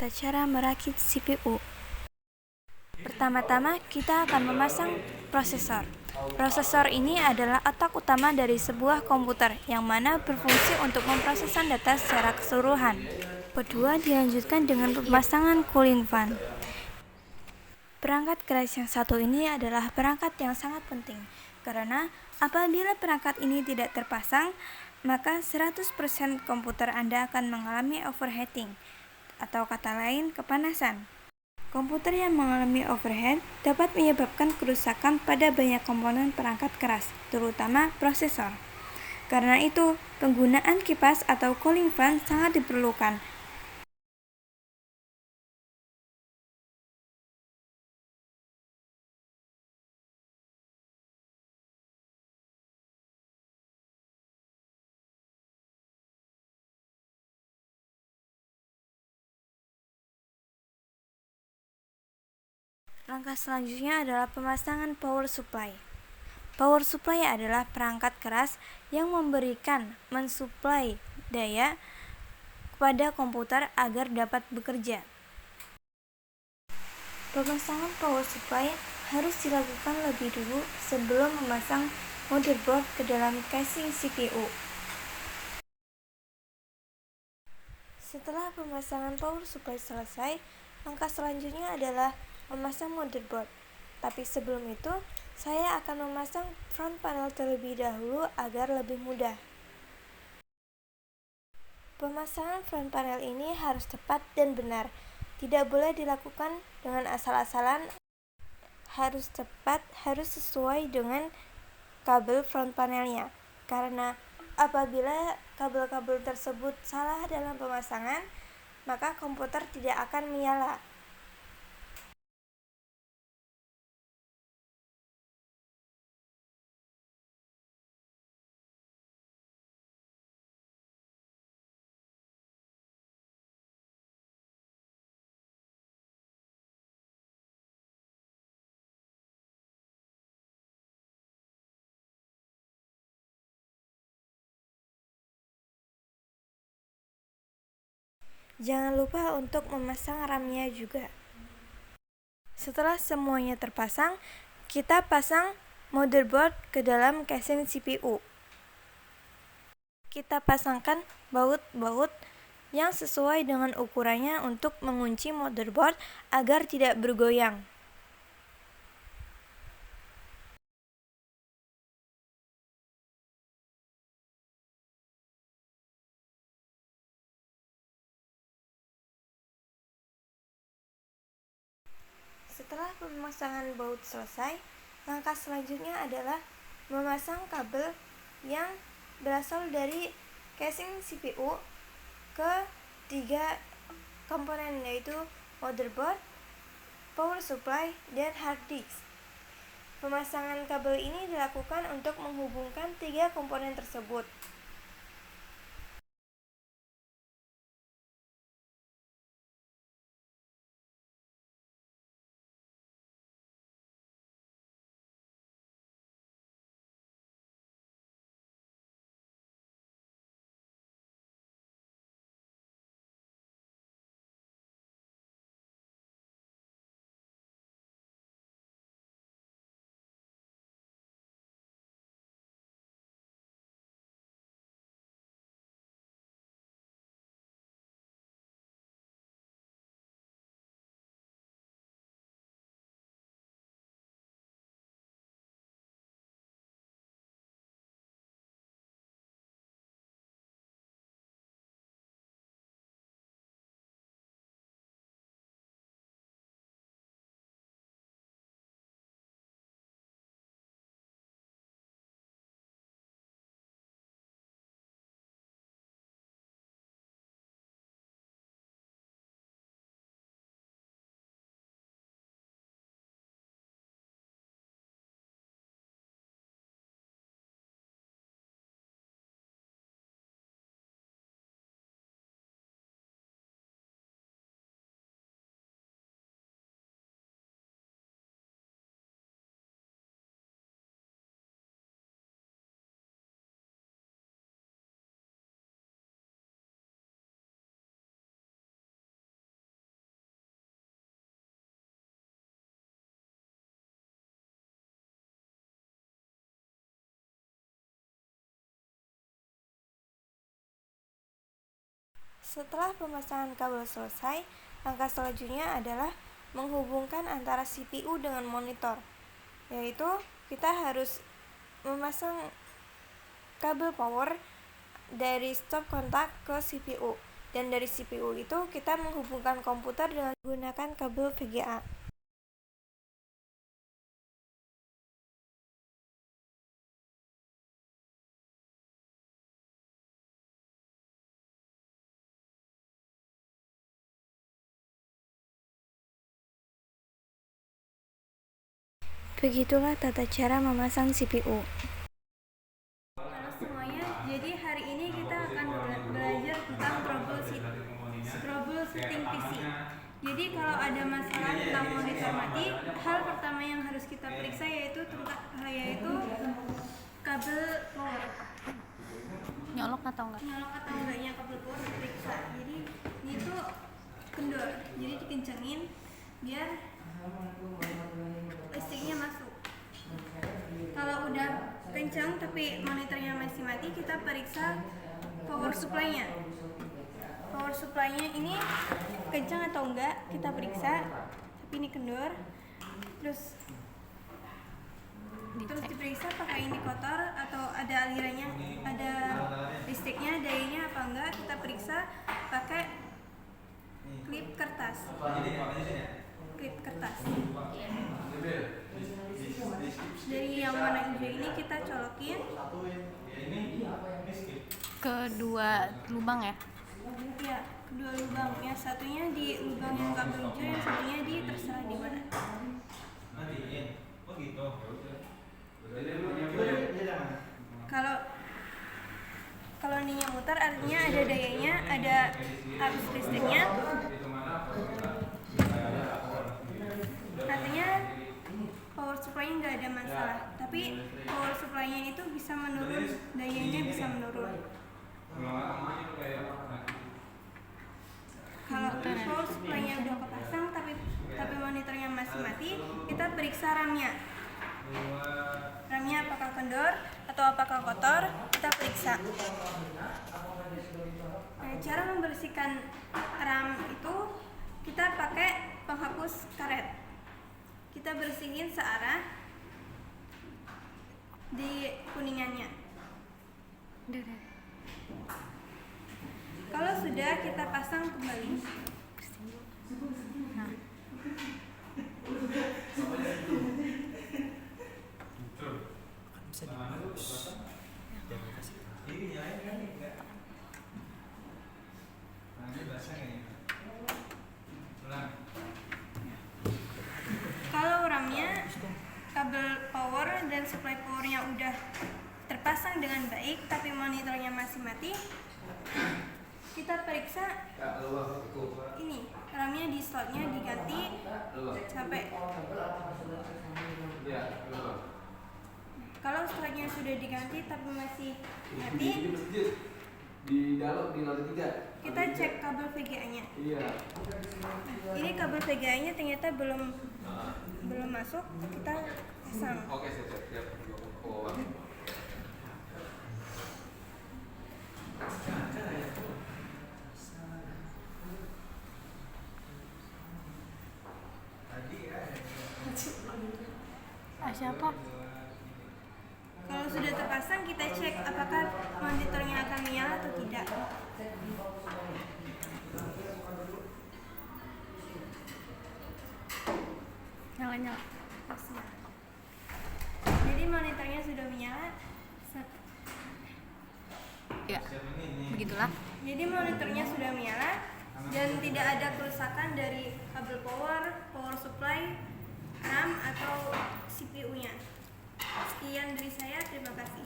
tata cara merakit CPU. Pertama-tama kita akan memasang prosesor. Prosesor ini adalah otak utama dari sebuah komputer yang mana berfungsi untuk memproses data secara keseluruhan. Kedua, dilanjutkan dengan pemasangan cooling fan. Perangkat keras yang satu ini adalah perangkat yang sangat penting, karena apabila perangkat ini tidak terpasang, maka 100% komputer Anda akan mengalami overheating, atau kata lain kepanasan. Komputer yang mengalami overheat dapat menyebabkan kerusakan pada banyak komponen perangkat keras, terutama prosesor. Karena itu, penggunaan kipas atau cooling fan sangat diperlukan. Langkah selanjutnya adalah pemasangan power supply. Power supply adalah perangkat keras yang mensuplai daya kepada komputer agar dapat bekerja. Pemasangan power supply harus dilakukan lebih dulu sebelum memasang motherboard ke dalam casing CPU. Setelah pemasangan power supply selesai, langkah selanjutnya adalah memasang motherboard. Tapi sebelum itu, saya akan memasang front panel terlebih dahulu agar lebih mudah. Pemasangan front panel ini harus tepat dan benar. Tidak boleh dilakukan dengan asal-asalan. Harus tepat, harus sesuai dengan kabel front panelnya. Karena apabila kabel-kabel tersebut salah dalam pemasangan, maka komputer tidak akan menyala. Jangan lupa untuk memasang RAM-nya juga. Setelah semuanya terpasang, kita pasang motherboard ke dalam casing CPU. Kita pasangkan baut-baut yang sesuai dengan ukurannya untuk mengunci motherboard agar tidak bergoyang. Setelah pemasangan baut selesai, langkah selanjutnya adalah memasang kabel yang berasal dari casing CPU ke 3 komponen, yaitu motherboard, power supply, dan hard disk. Pemasangan kabel ini dilakukan untuk menghubungkan 3 komponen tersebut. Setelah pemasangan kabel selesai, langkah selanjutnya adalah menghubungkan antara CPU dengan monitor, yaitu kita harus memasang kabel power dari stop kontak ke CPU, dan dari CPU itu kita menghubungkan komputer dengan menggunakan kabel VGA. Begitulah tata cara memasang CPU. Halo semuanya, jadi hari ini kita akan belajar tentang troubleshooting PC. Jadi kalau ada masalah tentang monitor mati, hal pertama yang harus kita periksa yaitu kabel power. Nyolok atau enggaknya kabel power diperiksa. Jadi ini tuh kendor, jadi dikencengin biar listriknya masuk. Kalau udah kencang tapi monitornya masih mati, kita periksa power supply-nya. Power supply-nya ini kencang atau enggak, kita periksa. Tapi ini kendor. Terus diperiksa pakai indikator atau ada alirannya, ada listriknya, dayanya apa enggak, kita periksa pakai klip kertas. Dari yang warna hijau ini kita colokin kedua lubang ya? Ya, kedua lubang. Yang satunya di lubang yang kabel hijau, yang satunya di terserah di mana. Kalau ininya muter artinya ada dayanya, ada arus listriknya. Artinya power supply-nya nggak ada masalah, tapi power supply-nya itu bisa menurun, dayanya bisa menurun. Kalau power supply-nya udah kepasang tapi monitornya masih mati, kita periksa RAM-nya. RAM-nya apakah kendor atau apakah kotor, kita periksa. Nah, cara membersihkan RAM itu kita pakai penghapus karet. Kita bersihin searah di kuningannya. Kalau sudah, kita pasang kembali. Kalau RAM-nya, kabel power dan supply powernya udah terpasang dengan baik tapi monitornya masih mati, kita periksa ini RAM-nya di slotnya diganti sampai. Kalau slotnya sudah diganti tapi masih mati, di dalam di lantai 3 kita cek kabel VGA-nya. Iya. Ini kabel VGA-nya ternyata belum masuk, kita pasang. Oke, saya cek ya. Siapa? Kalau sudah terpasang, kita cek apakah monitornya akan menyala atau tidak. Nyala. Jadi monitornya sudah menyala. Ya, begitulah. Jadi monitornya sudah menyala dan tidak ada kerusakan dari kabel power supply, RAM atau CPU-nya. Sekian dari saya, terima kasih.